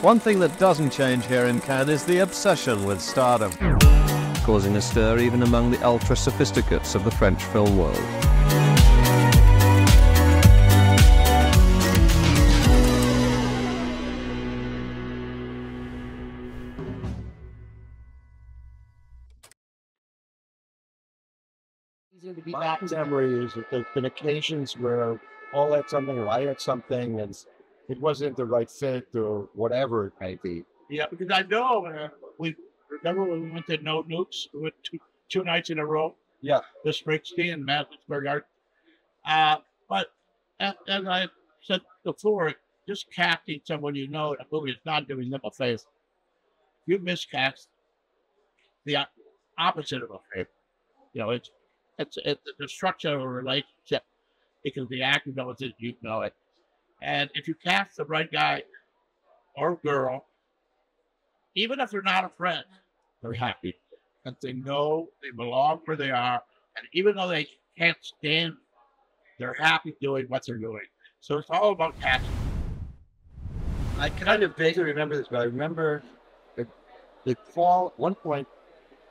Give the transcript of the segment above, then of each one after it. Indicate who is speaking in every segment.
Speaker 1: One thing that doesn't change here in Cannes is the obsession with stardom, causing a stir even among the ultra-sophisticates of the French film world.
Speaker 2: My memory is that there's been occasions where I'll let something or I had something and it wasn't the right fit or whatever it may be.
Speaker 3: Yeah, because I know we remember when we went to No Nukes, we went two nights in a row.
Speaker 2: Yeah.
Speaker 3: The Springsteen and Madison Square Garden. But as I said before, just casting someone you know in a movie is not doing them a favor. You miscast the opposite of a favor. You know, it's the destruction of a relationship because the actor knows it, you know it. And if you cast the right guy or girl, even if they're not a friend, they're happy. And they know they belong where they are. And even though they can't stand, they're happy doing what they're doing. So it's all about casting.
Speaker 2: I kind of vaguely remember this, but I remember the fall at one point,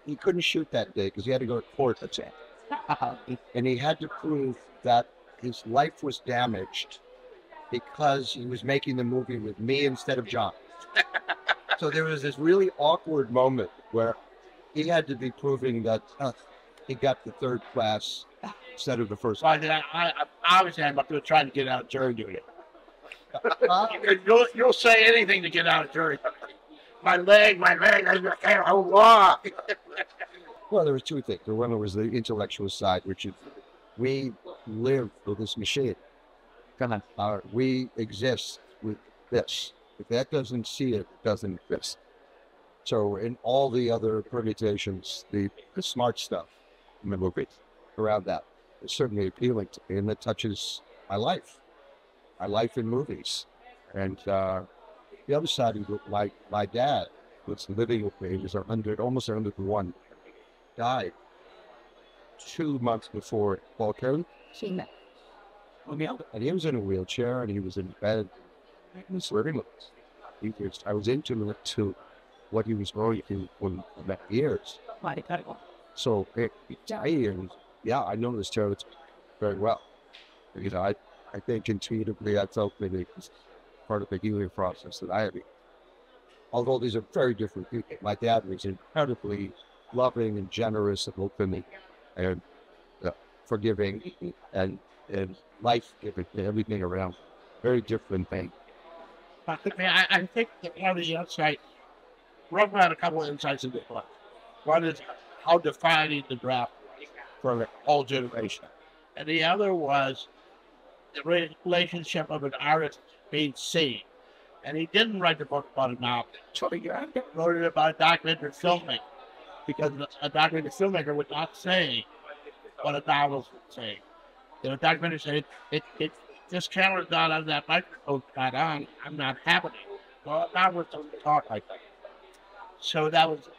Speaker 2: he couldn't shoot that day because he had to go to court, that's it. And he had to prove that his life was damaged because he was making the movie with me instead of John. So there was this really awkward moment where he had to be proving that he got the third class instead of the first.
Speaker 3: So obviously, I'm up to trying to get out of jury duty. You'll say anything to get out of jury. My leg, I can't walk.
Speaker 2: Well, there was two things. One was the intellectual side, which is we live with this machine. We exist with this. If that doesn't see it, it doesn't exist. So in all the other permutations, the smart stuff in the movie around that is certainly appealing to me, and that touches my life in movies. And the other side of it, my dad was living with me. He was almost 101. Died 2 months before Paul came. And he was in a wheelchair and he was in bed. I was intimate to what he was going through for that years. So I know this territory very well. You know, I think intuitively I felt that it was part of the healing process that I had. Although these are very different people. My dad was incredibly loving and generous and open and forgiving and life-giving and everything around. Very different thing.
Speaker 3: I think that one of the insights, Rob had a couple of insights in this one. One is how defining the draft for the whole generation. And the other was the relationship of an artist being seen. And he didn't write the book about a novel. So he wrote it about a documentary filmmaker. Because a documentary filmmaker would not say what a novelist would say. You know, a documentary said, this camera's not on, that microphone's not on, I'm not happening. Well, a novelist doesn't talk like that. So that was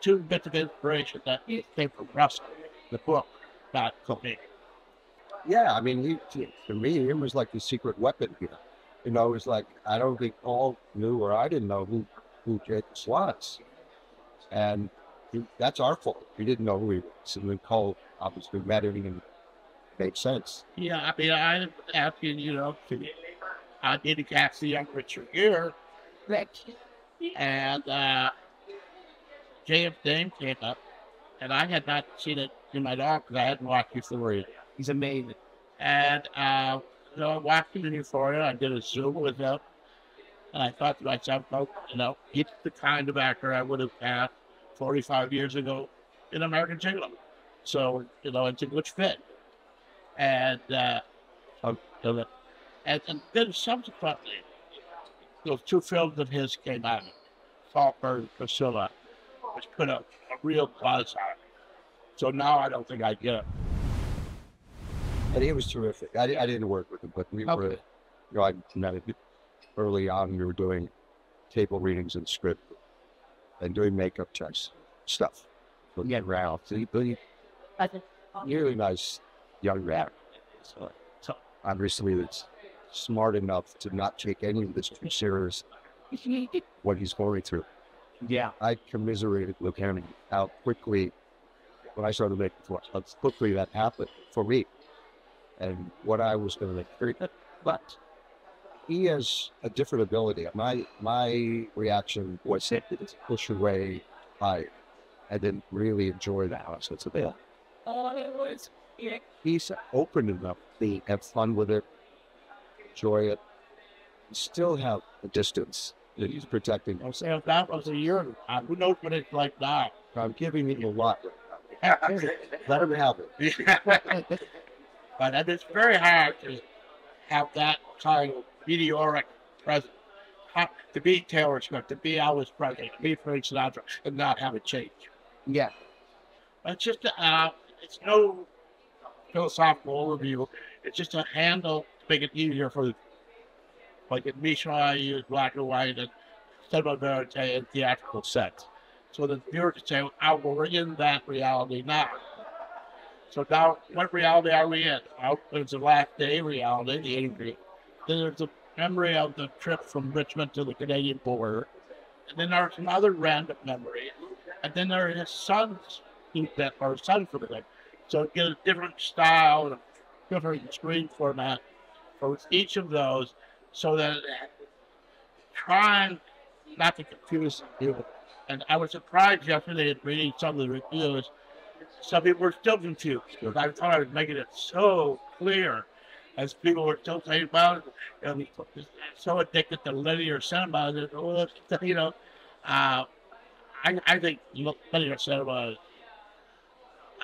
Speaker 3: two bits of inspiration that came from Russell, the book, not from me.
Speaker 2: Yeah, I mean, to me, it was like the secret weapon here. You know, it was like, I don't think Paul knew or I didn't know who James was. And that's our fault. We didn't know who he was. And then Paul obviously met him and made sense.
Speaker 3: Yeah, I mean, I'm asking, I did cast the young Richard Gere. And James Dame came up. And I had not seen it in my dog because I hadn't watched Euphoria.
Speaker 4: He's amazing.
Speaker 3: And I watched him in Euphoria. I did a Zoom with him. And I thought to myself, he's the kind of actor I would have cast 45 years ago in American Gigolo. So, it's a good fit. And then subsequently, those two films of his came out, Saltburn and Priscilla, which put a real buzz on it. So now I don't think I get it.
Speaker 2: And he was terrific. I didn't work with him, but we were, I met him early on. We were doing table readings and script and doing makeup checks, stuff. So get around. Really nice young man. So obviously it's smart enough to not take any of this too serious what he's going through.
Speaker 3: Yeah.
Speaker 2: I commiserated with him how quickly, when I started making films, how quickly that happened for me and what I was going to make. But he has a different ability. My reaction was to push away. I didn't really enjoy the house. It's a bit. He's open enough to have fun with it, enjoy it, still have a distance that he's protecting.
Speaker 3: I'll say if that was a year, who knows what it's like now.
Speaker 2: I'm giving him a lot. Let him have it.
Speaker 3: But it's very hard to have that kind of meteoric presence. To be Taylor Swift, to be Elvis Presley, to be Frank Sinatra, and not have it change.
Speaker 2: Yeah.
Speaker 3: It's just, it's no philosophical overview. It's just a handle to make it easier for, like in Misha, I use black and white and cinema verite and theatrical sets. So the viewer can say, oh, well, we're in that reality now. So now, what reality are we in? Well, there's the last day reality, the angry. Then there's the memory of the trip from Richmond to the Canadian border. And then there's another random memory. And then there is his son's event, or his son's event. So it gives a different style and a different screen format for each of those, so that trying not to confuse people. And I was surprised yesterday at reading some of the reviews. Some people were still confused because I thought I was making it so clear, as people were still saying, well, you know, so addicted to linear cinema that, you know, I think linear cinema is,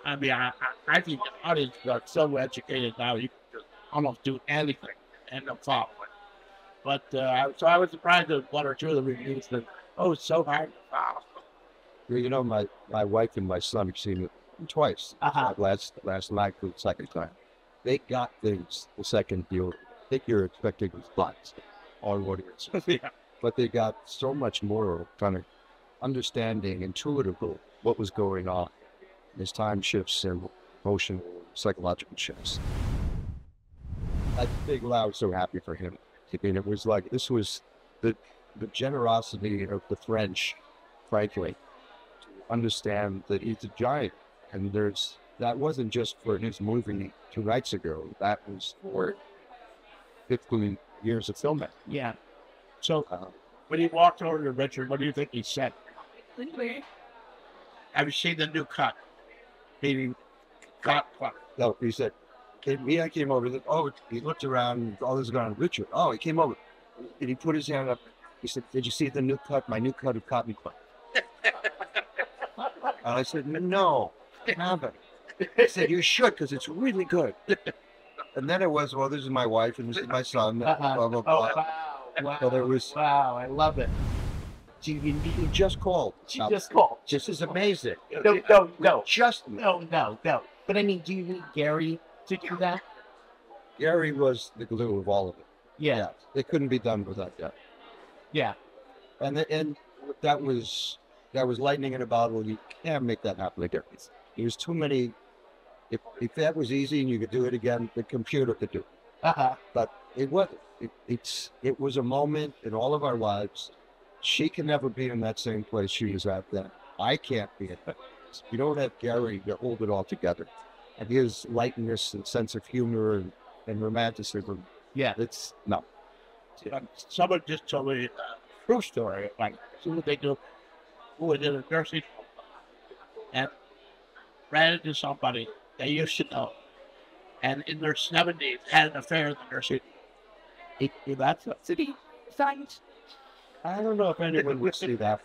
Speaker 3: I mean, I think the audience are so educated now, you can just almost do anything and they'll follow it. But, so I was surprised at one or two of the reviews that, oh, it's so hard to follow.
Speaker 2: You know, my wife and my son have seen it twice. Last night for the second time. They got things the second view. I think you're expecting spots on audience.
Speaker 3: Yeah.
Speaker 2: But they got so much more kind of understanding, intuitive what was going on. There's time shifts and motion, psychological shifts. I think I was so happy for him. I mean, it was like, this was the generosity of the French, frankly, to understand that he's a giant. And that wasn't just for his movie 2 nights ago. That was for 15 years of filming.
Speaker 3: Yeah. So when he walked over to Richard, what do you think he said? Have you seen the new cut? Meaning, cut.
Speaker 2: No, he said, I came over. He looked around. All this is going on. Richard. Oh, he came over. And he put his hand up. He said, did you see the new cut? My new cut of Cotton Club. And I said, no, I haven't. He said, you should, because it's really good. And then it was, well, this is my wife and this is my son. Blah, blah, blah.
Speaker 3: Oh, wow.
Speaker 2: So there was,
Speaker 3: Wow, I love it.
Speaker 2: you just called.
Speaker 3: She just called.
Speaker 2: This is amazing.
Speaker 3: No.
Speaker 2: Just
Speaker 3: No. But I mean, do you need Gary to do that?
Speaker 2: Gary was the glue of all of it.
Speaker 3: Yeah.
Speaker 2: It couldn't be done without that.
Speaker 3: Yeah.
Speaker 2: And that was lightning in a bottle. You can't make that happen again. There's too many. If that was easy and you could do it again, the computer could do it. But it wasn't. It was a moment in all of our lives. She can never be in that same place she was at then. I can't be in that place. You don't have Gary to hold it all together. And his lightness and sense of humor and romanticism.
Speaker 3: Yeah.
Speaker 2: It's no.
Speaker 3: Someone just told me a true story. Like, see what they do. Who was in a nursing home and ran into somebody they used to know. And in their 70s had an affair in the nursing home. That's a city science.
Speaker 2: I don't know if anyone would see that.